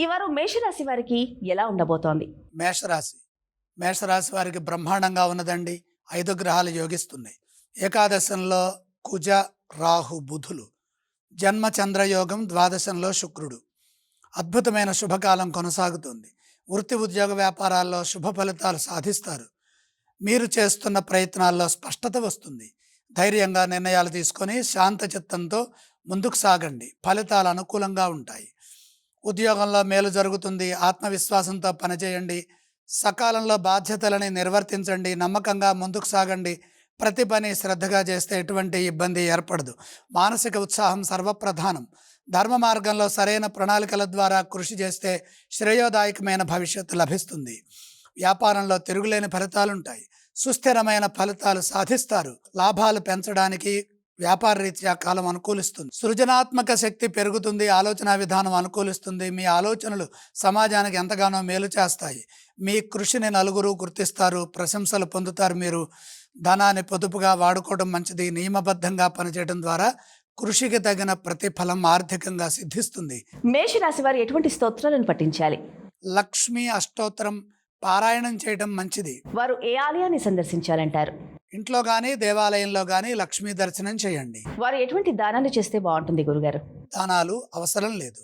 ఈ వారం మేషరాశి వారికి ఎలా ఉండబోతోంది? మేషరాశి వారికి బ్రహ్మాండంగా ఉన్నదండి. 5 గ్రహాలు యోగిస్తున్నాయి. ఏకాదశంలో కుజ, రాహు, బుధులు. జన్మ చంద్రయోగం, ద్వాదశంలో శుక్రుడు. అద్భుతమైన శుభకాలం కొనసాగుతుంది. వృత్తి ఉద్యోగ వ్యాపారాల్లో శుభ ఫలితాలు సాధిస్తారు. మీరు చేస్తున్న ప్రయత్నాల్లో స్పష్టత వస్తుంది. ధైర్యంగా నిర్ణయాలు తీసుకొని శాంత చిత్తంతో ముందుకు సాగండి. ఫలితాలు అనుకూలంగా ఉంటాయి. ఉద్యోగంలో మేలు జరుగుతుంది. ఆత్మవిశ్వాసంతో పనిచేయండి. సకాలంలో బాధ్యతలని నిర్వర్తించండి. నమ్మకంగా ముందుకు సాగండి. ప్రతి పని శ్రద్ధగా చేస్తే ఎటువంటి ఇబ్బంది ఏర్పడదు. మానసిక ఉత్సాహం సర్వప్రధానం. ధర్మ మార్గంలో సరైన ప్రణాళికల ద్వారా కృషి చేస్తే శ్రేయోదాయకమైన భవిష్యత్తు లభిస్తుంది. వ్యాపారంలో తిరుగులేని ఫలితాలుంటాయి. సుస్థిరమైన ఫలితాలు సాధిస్తారు. లాభాలు పెంచడానికి వ్యాపార రీత్యా కాలం అనుకూలిస్తుంది. సృజనాత్మక శక్తి పెరుగుతుంది. ఆలోచన విధానం అనుకూలిస్తుంది. మీ ఆలోచనలు సమాజానికి ఎంతగానో మేలు చేస్తాయి. మీ కృషిని నలుగురు గుర్తిస్తారు. ప్రశంసలు పొందుతారు. మీరు ధనాన్ని పొదుపుగా వాడుకోవడం మంచిది. నియమబద్ధంగా పనిచేయడం ద్వారా కృషికి తగిన ప్రతిఫలం ఆర్థికంగా సిద్ధిస్తుంది. మేషరాశి వారు ఎటువంటి స్తోత్రాలను పఠించాలి? లక్ష్మీ అష్టోత్తరం పారాయణం చేయడం మంచిది. వారు ఏ ఆలయాన్ని సందర్శించాలంటారు? ఇంట్లో కానీ దేవాలయంలో కానీ లక్ష్మీ దర్శనం చేయండి. వారు ఎటువంటి దానాలు చేస్తే బాగుంటుంది గురుగారు? దానాలు అవసరం లేదు.